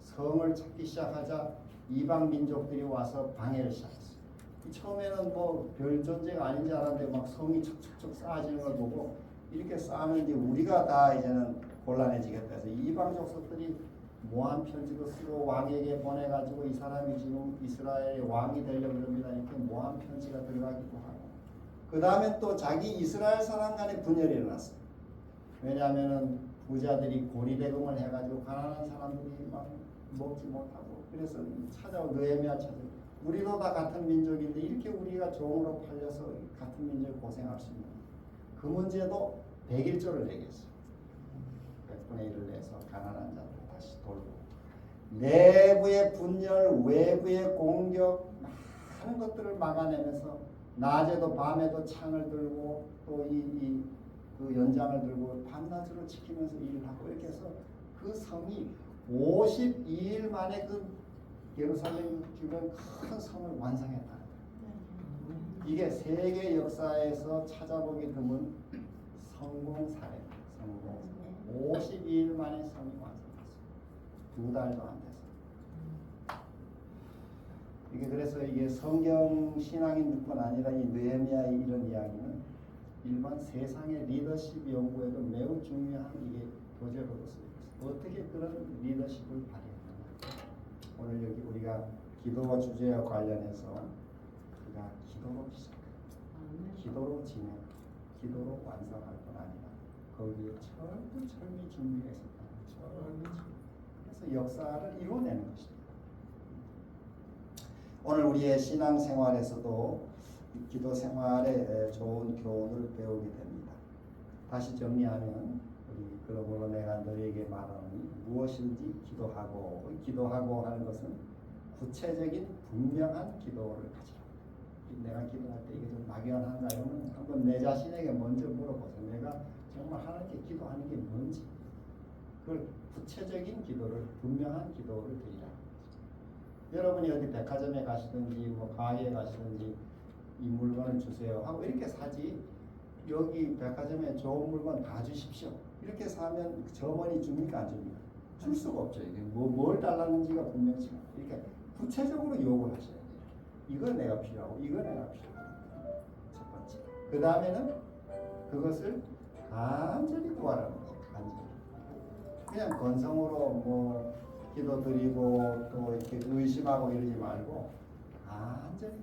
성을 찾기 시작하자 이방 민족들이 와서 방해를 시작했어요. 처음에는 뭐 별 존재가 아닌 줄 알았는데 막 성이 척척척 쌓아지는 걸 보고 이렇게 쌓으면 이제 우리가 다 이제는 곤란해지겠다 해서 이방 족속들이 모함 편지도 쓰고 왕에게 보내가지고 이 사람이 지금 이스라엘의 왕이 되려고 합니다. 이렇게 모함 편지가 들어가기도 하고 그 다음에 또 자기 이스라엘 사람 간의 분열이 일어났어요. 왜냐하면은 부자들이 고리대금을 해가지고 가난한 사람들이 막 먹지 못하고 그래서 찾아오 느헤미야 찾아오 우리도 다 같은 민족인데 이렇게 우리가 종으로 팔려서 같은 민족이 고생할 수 있는 그 문제도 100일조를 내겠어요. 100분의 1을 내서 가난한 자들 다시 돌고 내부의 분열, 외부의 공격 많은 것들을 막아내면서 낮에도 밤에도 창을 들고 또 그 연장을 들고 밤낮으로 지키면서 일을 하고 이렇게 해서 그 성이 52일 만에 그 예루살렘 주변 큰 성을 완성했다. 이게 세계 역사에서 찾아보기 드문 성공 사례. 성공. 52일 만에 성이 완성됐어요. 2달도 안 돼서. 이게 그래서 이게 성경 신앙인뿐 아니라 이 느헤미야의 이런 이야기는 일반 세상의 리더십 연구에도 매우 중요한 이게 교재로도 쓰여있어요. 어떻게 그런 리더십을 발휘했느냐. 오늘 여기 우리가 기도 주제와 관련해서 우리가 기도로 시작합니다. 기도로 진행, 기도로 완성할 뿐 아니라 거기에 철두철미 준비했었다. 그래서 역사를 이루어내는 것입니다. 오늘 우리의 신앙생활에서도 기도 생활에 좋은 교훈을 배우게 됩니다. 다시 정리하면 우리 그러므로 내가 너희에게 말하노니 무엇인지 기도하고 하는 것은 구체적인 분명한 기도를 가지라. 내가 기도할 때 이게 좀 막연한가요? 한번 내 자신에게 먼저 물어보세요. 내가 정말 하나님께 기도하는 게 뭔지. 그걸 구체적인 기도를 분명한 기도를 드리라. 여러분이 어디 백화점에 가시든지 뭐 가게에 가시든지 이 물건을 주세요 하고 이렇게 사지. 여기 백화점에 좋은 물건 다 주십시오. 이렇게 사면 점원이 줍니까 안 줍니까? 줄 수가 없죠. 이게 뭘 달라는지가 분명치 않아요. 이렇게 구체적으로 요구를 하셔야 돼요. 이건 내가 필요하고 이건 내가 필요하고. 첫 번째. 그 다음에는 그것을 간절히 구하라는 거예요. 간절히. 그냥 건성으로 뭐 기도드리고 또 이렇게 의심하고 이러지 말고 간절히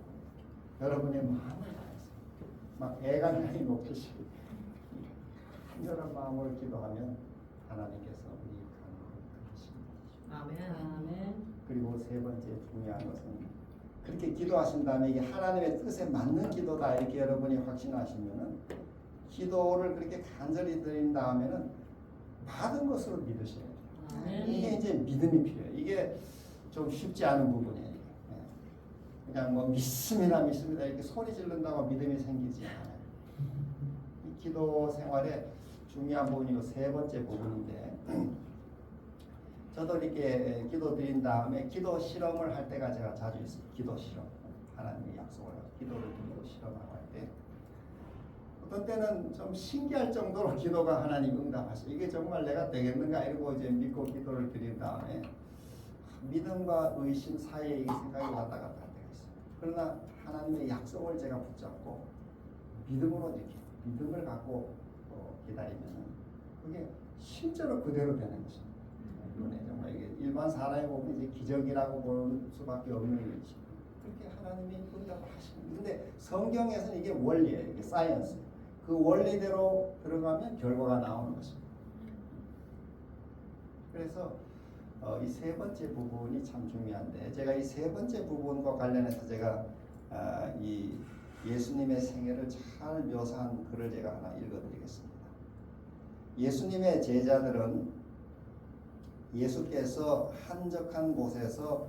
여러분의 마음을 다해서 막 애간장이 녹듯이 간절한 마음을 기도하면 하나님께서 우리 간구를 들으십니다. 아멘. 그리고 세 번째 중요한 것은 그렇게 기도하신 다음에 이게 하나님의 뜻에 맞는 기도다 이렇게 여러분이 확신하시면은 기도를 그렇게 간절히 드린 다음에는 받은 것으로 믿으셔야 돼요. 이게 이제 믿음이 필요해요. 이게 좀 쉽지 않은 부분이에요. 그냥 뭐 믿습니다 이렇게 소리 지른다고 믿음이 생기지 않아요. 이 기도 생활의 중요한 부분이고 세 번째 부분인데 저도 이렇게 기도 드린 다음에 기도 실험을 할 때가 제가 자주 있어요. 기도 실험. 하나님의 약속을 하고 기도를 드리고 실험하고 할 때 어떤 때는 좀 신기할 정도로 기도가 하나님 응답하시고 이게 정말 내가 되겠는가 이러고 이제 믿고 기도를 드린 다음에 믿음과 의심 사이에 이 생각이 왔다 갔다 할 때가 있어요. 그러나 하나님의 약속을 제가 붙잡고 믿음으로 이렇게 믿음을 갖고 기다리면 그게 실제로 그대로 되는 것입니다. 이번에 정말 이게 일반 사람이 보면 이제 기적이라고 볼 수밖에 없는 일이죠. 그렇게 하나님이 응답을 하시는. 근데 성경에서는 이게 원리예요. 이게 사이언스. 그 원리대로 들어가면 결과가 나오는 것입니다. 그래서 이 세 번째 부분이 참 중요한데 제가 이 세 번째 부분과 관련해서 제가 이 예수님의 생애를 잘 묘사한 글을 제가 하나 읽어드리겠습니다. 예수님의 제자들은 예수께서 한적한 곳에서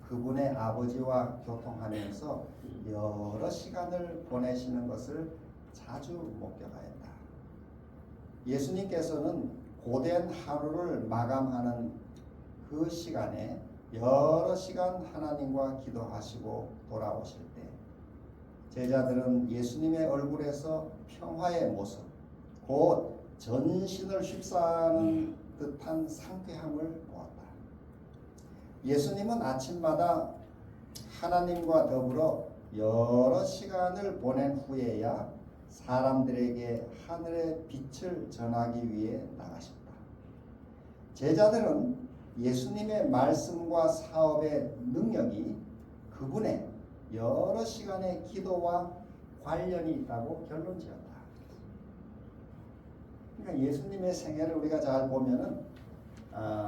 그분의 아버지와 교통하면서 여러 시간을 보내시는 것을 자주 목격하였다. 예수님께서는 고된 하루를 마감하는 그 시간에 여러 시간 하나님과 기도하시고 돌아오실 때 제자들은 예수님의 얼굴에서 평화의 모습, 곧 전신을 휩싸는 듯한 상쾌함을 보았다. 예수님은 아침마다 하나님과 더불어 여러 시간을 보낸 후에야 사람들에게 하늘의 빛을 전하기 위해 나가셨다. 제자들은 예수님의 말씀과 사업의 능력이 그분의 여러 시간의 기도와 관련이 있다고 결론지었다. 그러니까 예수님의 생애를 우리가 잘 보면은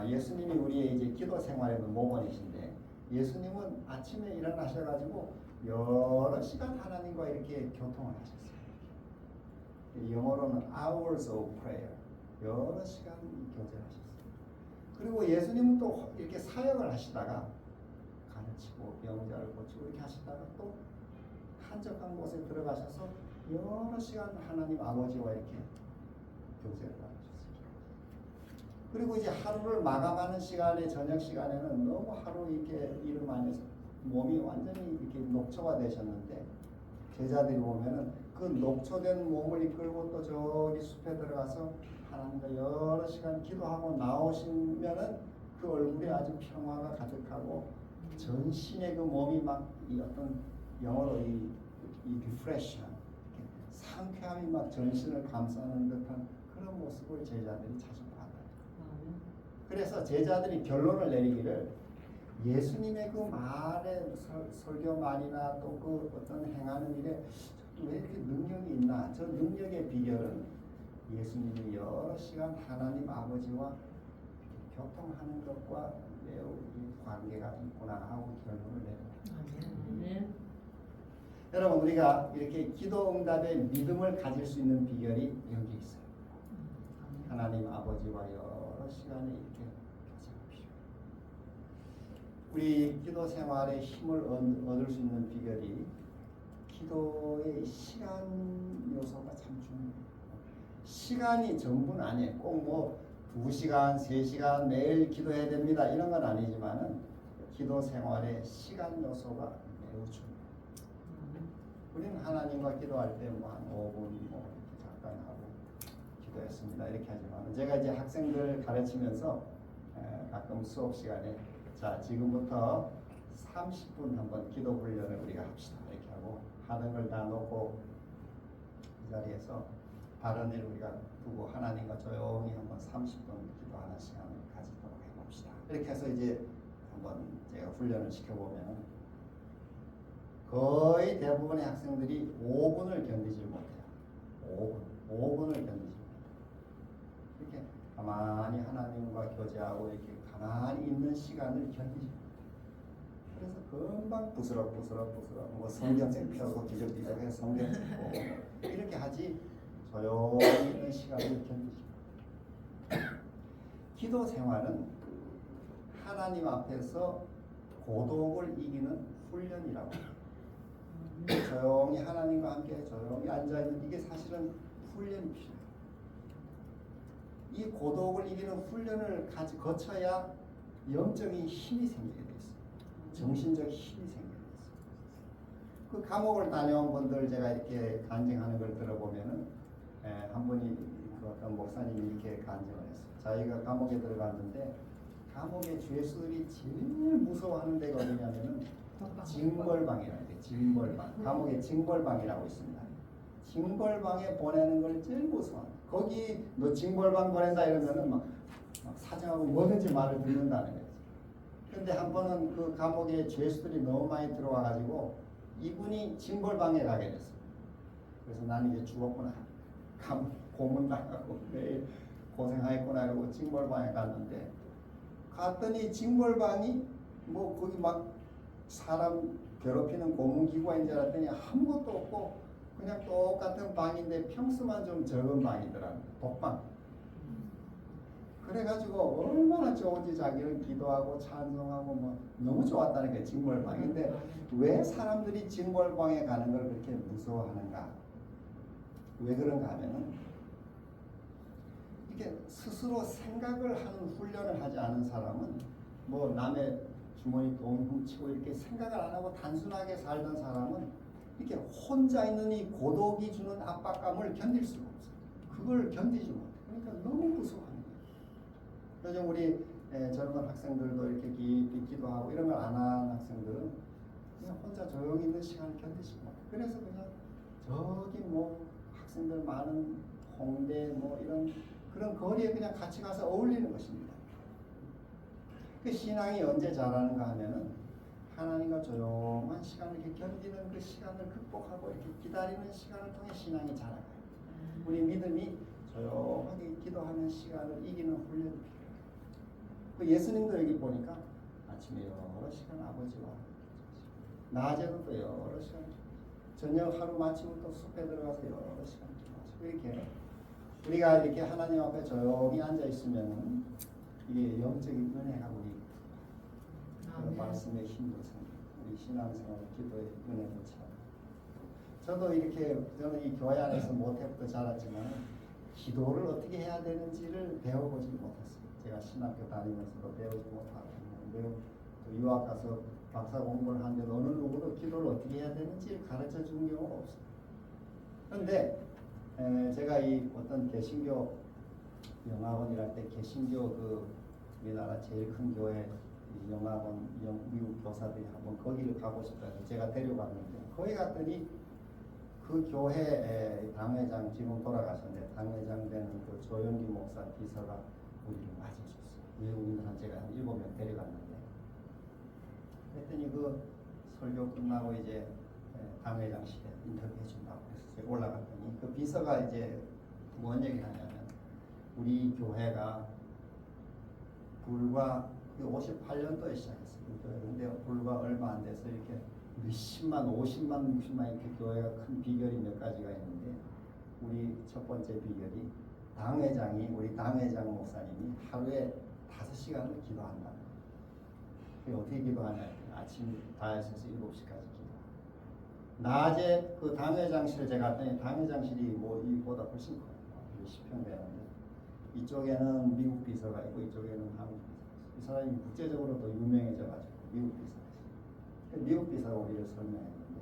예수님이 우리의 이제 기도 생활의 모범이신데 예수님은 아침에 일어나셔가지고 여러 시간 하나님과 이렇게 교통을 하셨어요. 영어로는 hours of prayer, 여러 시간 교제하셨어요. 그리고 예수님은 또 이렇게 사역을 하시다가 가르치고 병자를 고치고 이렇게 하시다가 또 한적한 곳에 들어가셔서 여러 시간 하나님 아버지와 이렇게 교제를 나누셨어요. 그리고 이제 하루를 마감하는 시간에 저녁 시간에는 너무 하루 이렇게 일을 많이 해서 몸이 완전히 이렇게 녹초가 되셨는데 제자들이 보면은 그 녹초된 몸을 이끌고 또 저기 숲에 들어가서 하나님과 여러 시간 기도하고 나오시면은 그 얼굴에 아주 평화가 가득하고 전신의 그 몸이 막 이 어떤 영어로 이 리프레시한 상쾌함이 막 전신을 감싸는 듯한 그런 모습을 제자들이 자주 받아요. 그래서 제자들이 결론을 내리기를 예수님의 그 말의 설교만이나 또 그 어떤 행하는 일에 왜 이렇게 능력이 있나? 저 능력의 비결은 예수님이 여러 시간 하나님 아버지와 교통하는 것과 매우 관계가 있구나 하고 결론을 내립니다. 여러분 우리가 이렇게 기도 응답에 믿음을 가질 수 있는 비결이 여기 있어요. 하나님 아버지와 여러 시간에 이렇게 교제가 필요해요. 우리 기도 생활에 힘을 얻을 수 있는 비결이 기도의 시간 요소가 참 중요해요. 시간이 전부는 아니에요. 꼭 뭐 2시간, 3시간 매일 기도해야 됩니다. 이런 건 아니지만은 기도 생활에 시간 요소가 매우 중요해요. 우리는 하나님과 기도할 때 뭐 한 5분 뭐 이렇게 잠깐 하고 기도했습니다. 이렇게 하지만 제가 이제 학생들 가르치면서 가끔 수업 시간에 자 지금부터 30분 한번 기도 훈련을 우리가 합시다. 이렇게 하고 하는 걸 다 놓고 이 자리에서 다른 일 우리가 두고 하나님과 조용히 한번 30분 기도하는 시간을 가지도록 해봅시다. 이렇게 해서 이제 한번 제가 훈련을 시켜보면 거의 대부분의 학생들이 5분을 견디질 못해요. 5분을 견디질 못해요. 이렇게 가만히 하나님과 교제하고 이렇게 가만히 있는 시간을 견디지 못해요. 그래서 금방 부스럭부스럭 뭐 성경책 펴고 뒤적뒤적해서 성경책 보고 이렇게 하지 조용히 있는 시간을 견디지 못해요. 기도 생활은 하나님 앞에서 고독을 이기는 훈련이라고 해요. 조용히 하나님과 함께 조용히 앉아있는 이게 사실은 훈련이 필요해요. 이 고독을 이기는 훈련을 거쳐야 영적인 힘이 생기게 돼 있어요. 정신적 힘이 생기게 돼 있어요. 그 감옥을 다녀온 분들 제가 이렇게 간증하는 걸 들어보면은 한 분이 그 어떤 목사님이 이렇게 간증을 했어요. 자기가 감옥에 들어갔는데 감옥의 죄수들이 제일 무서워하는 데가 어디냐면은 징벌방이라고 해요. 징벌방. 감옥에 징벌방이라고 있습니다. 징벌방에 보내는 걸 제일 무서워합니다. 거기 너 징벌방 보낸다 이러면은 막 사정하고 뭐든지 말을 듣는다는 거예요. 근데 한 번은 그 감옥에 죄수들이 너무 많이 들어와가지고 이분이 징벌방에 가게 됐어요. 그래서 나는 이제 죽었구나. 고문 당하고 매일 고생하겠구나 이러고 징벌방에 갔는데 갔더니 징벌방이 뭐 거기 막 사람 괴롭히는 고문기구인 줄 알았더니 아무것도 없고 그냥 똑같은 방인데 평수만 좀 적은 방이더라. 독방. 그래가지고 얼마나 좋은지 자기는 기도하고 찬송하고 뭐 너무 좋았다는 게 징벌방인데 왜 사람들이 징벌방에 가는 걸 그렇게 무서워하는가? 왜 그런가 하면은 이렇게 스스로 생각을 하는 훈련을 하지 않은 사람은 뭐 남의 주머니 돈 훔치고 이렇게 생각을 안 하고 단순하게 살던 사람은 이렇게 혼자 있는 이 고독이 주는 압박감을 견딜 수가 없어요. 그걸 견디지 못해. 그러니까 너무 무서워하는 거예요. 요즘 우리 젊은 학생들도 이렇게 깊이 기도하고 이런 걸 안 하는 학생들은 그냥 혼자 조용히 있는 시간을 견디지 못해. 그래서 그냥 저기 뭐 학생들 많은 홍대 뭐 이런 그런 거리에 그냥 같이 가서 어울리는 것입니다. 그 신앙이 언제 자라는가 하면은 하나님과 조용한 시간을 이렇게 견디는 그 시간을 극복하고 이렇게 기다리는 시간을 통해 신앙이 자라가요. 우리 믿음이 조용하게 기도하는 시간을 이기는 훈련이 필요해요. 그 예수님도 여기 보니까 아침에 여러 시간 아버지와 낮에도 또 여러 시간 저녁 하루 마치고 또 숲에 들어가서 여러 시간 기도하시고 이렇게 우리가 이렇게 하나님 앞에 조용히 앉아 있으면은 이게 영적인 은혜가 우리 그 말씀의 힘도 생기고 우리 신앙생활 기도의 은혜도 참. 저도 이렇게 저는 이 교회 안에서 모태부터 자랐지만 기도를 어떻게 해야 되는지를 배워보지 못했어요. 제가 신학교 다니면서도 배우지 못하고 또 유학 가서 박사 공부를 하는데 어느 누구도 기도를 어떻게 해야 되는지 가르쳐 준 경우가 없어요. 그런데 제가 이 어떤 개신교 영학원이랄 때 개신교 그 우리나라 제일 큰 교회 영학원 미국 교사들이 한번 거기를 가고 싶다 해서 제가 데려갔는데 거기 갔더니 그 교회 당회장 지금 돌아가셨는데 당회장 되는 그 조영기 목사 비서가 우리를 맞아줬어요. 외국인들한 제가 한 7명 데려갔는데 그랬더니 그 설교 끝나고 이제 당회장실에 인터뷰해 준다고 해서 올라갔더니 그 비서가 이제 뭔 얘기를 하냐면 우리 교회가 불과 58년도에 시작했어요. 그런데 불과 얼마 안 돼서 이렇게 몇십만, 50만, 60만 이렇게 교회가 큰 비결이 몇 가지가 있는데 우리 첫 번째 비결이 당회장이 우리 당회장 목사님이 하루에 5시간을 기도한다. 그게 어떻게 기도하냐? 아침 다이어스에서 7시까지 기도. 낮에 그 당회장실에 제가 갔더니 당회장실이 뭐 이보다 훨씬 커요. 몇십 평 되는데 이쪽에는 미국 비서가 있고 이쪽에는 한국 비서가 있어요. 이 사람이 국제적으로도 유명해져가지고 미국 비서가 있어요. 미국 비서가 우리를 설명했는데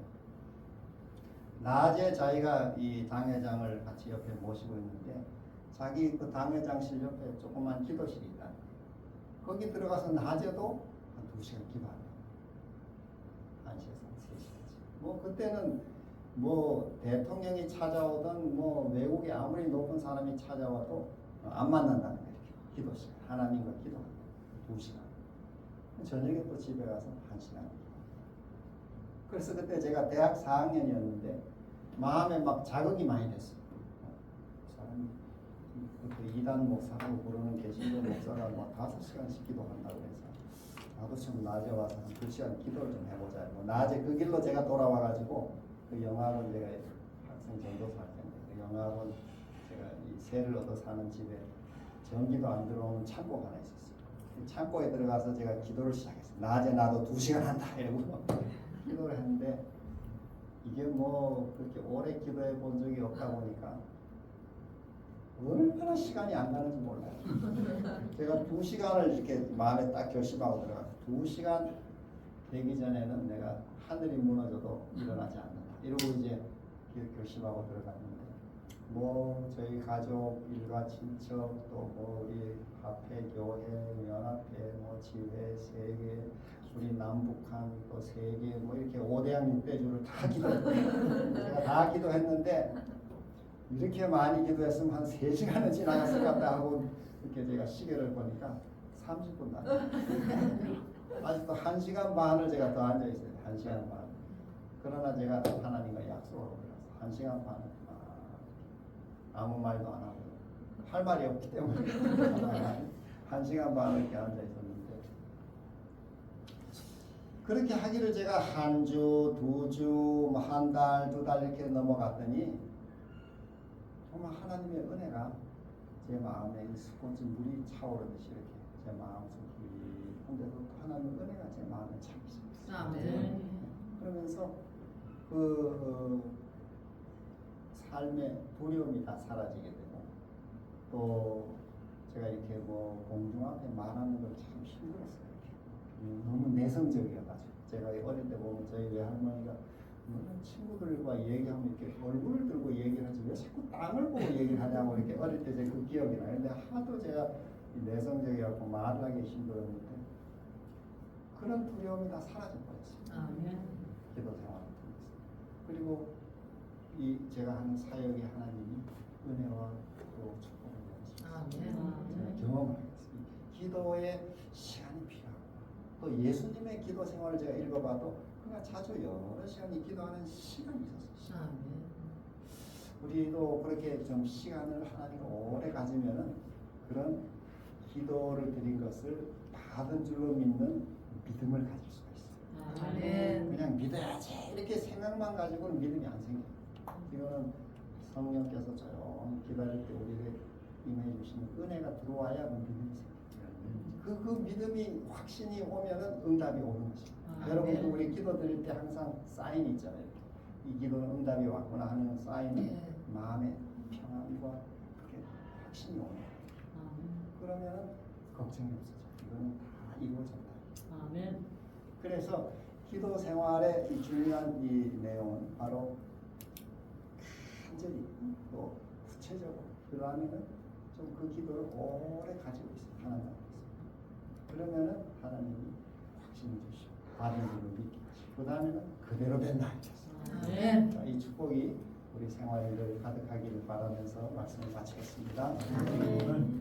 낮에 자기가 이 당회장을 같이 옆에 모시고 있는데 자기 그 당회장실 옆에 조그만 기도실이 있다. 거기 들어가서 낮에도 한 2시간 기도한다. 1시에서 3시까지. 뭐 그때는 뭐 대통령이 찾아오던 뭐 외국에 아무리 높은 사람이 찾아와도 안 만난다는 거예요. 기도 시간. 하나님과 기도한다. 2시간. 저녁에 또 집에 가서 1시간. 그래서 그때 제가 대학 4학년이었는데 마음에 막 자극이 많이 됐어요. 사람이 그 이단 목사라고 부르는 개신교 목사가 막 5시간씩 기도한다고 해서 나도 좀 낮에 와서 한 2시간 기도를 좀 해보자. 뭐 낮에 그 길로 제가 돌아와가지고 그 영학원 제가 학생 전도사 할 텐데 그 영학원 제가 이 세를 얻어 사는 집에 전기도 안 들어오는 창고가 하나 있었어요. 그 창고에 들어가서 제가 기도를 시작했어요. 낮에 나도 2시간 한다 이러고 기도를 했는데 이게 뭐 그렇게 오래 기도해 본 적이 없다 보니까 얼마나 시간이 안 가는지 몰라요. 제가 2시간을 이렇게 마음에 딱 결심하고 들어가서 2시간 되기 전에는 내가 하늘이 무너져도 일어나지 않는다. 이러고 이제 결심하고 들어갔는데 뭐 저희 가족, 일가, 친척 또 뭐 우리 화폐, 교회, 연합회, 뭐 지회, 세계, 우리 남북한 또 세계 뭐 이렇게 5대양 6대주를 다 기도했어요. 제가 다 기도했는데 이렇게 많이 기도했으면 한 3시간은 지나갔을 것 같다 하고 이렇게 제가 시계를 보니까 30분도 안 돼요. 아직도 1시간 반을 제가 더 앉아있어요. 1시간 반. 그러나 제가 하나님과 약속을 올려서 1시간 반을 아무 말도 안 하고 할 말이 없기 때문에 1시간 반을 이렇게 앉아있었는데 그렇게 하기를 제가 한 주, 두 주, 뭐 한 달, 두 달 이렇게 넘어갔더니 정말 하나님의 은혜가 제 마음에 이 스포츠 물이 차오르듯이 이렇게 제 마음속에 근데도 또 하나님의 은혜가 제 마음에 참 있습니다. 아멘. 그러면서 그 삶의 두려움이 다 사라지게 되고 또 제가 이렇게 뭐 공중 앞에 말하는 걸 참 힘들었어요. 이렇게. 너무 내성적이어가지고 제가 어릴 때 보면 저희 외할머니가 친구들과 얘기하면 이렇게 얼굴을 들고 얘기를 하지 왜 자꾸 땅을 보고 얘기를 하냐고 이렇게 어릴 때 제 그 기억이 나요. 근데 하도 제가 내성적이어갖고 말을 하기 힘들었는데 그런 두려움이 다 사라져 버렸어요. 아멘. 기도 생활을 통해서. 그리고 이 제가 하는 사역에 하나님이 은혜와 또 축복을 내주셨어요. 아멘. 제가 경험을 하겠습니다. 기도에 시간이 필요하고 또 예수님의 기도 생활을 제가 읽어봐도 그가 자주 여러 시간이 기도하는 시간이 있었어요. 아멘. 우리도 그렇게 좀 시간을 하나님과 오래 가지면은 그런 기도를 드린 것을 받은 줄로 믿는 믿음을 가질 수가 있어요. 아멘. 그냥 믿어야지 이렇게 생각만 가지고는 믿음이 안 생겨요. 이거는 성령께서 조용히 기다릴 때 우리에게 임해 주시는 은혜가 들어와야 그 믿음이 생겨요. 그 믿음이 확신이 오면은 응답이 오는 것입니다. 여러분도 우리 기도 드릴 때 항상 사인이 있잖아요. 이 기도는 응답이 왔구나 하는 사인은 마음의 평안과 그렇게 확신이 오는 거예요. 그러면은 걱정이 없어져. 이거는 다 이루어졌다. 아멘. 그래서 기도 생활의 이 중요한 이 내용은 바로 간절히 또 구체적으로 그러하면은 좀 그 기도를 오래 가지고 있어요. 하나님 앞에서. 그러면은 하나님이 확신을 주시고 받은 줄을 믿게 하시고 그 다음에는 그대로 된다. 아멘. 이 축복이 우리 생활에 가득하기를 바라면서 말씀을 마치겠습니다. 아멘. 오늘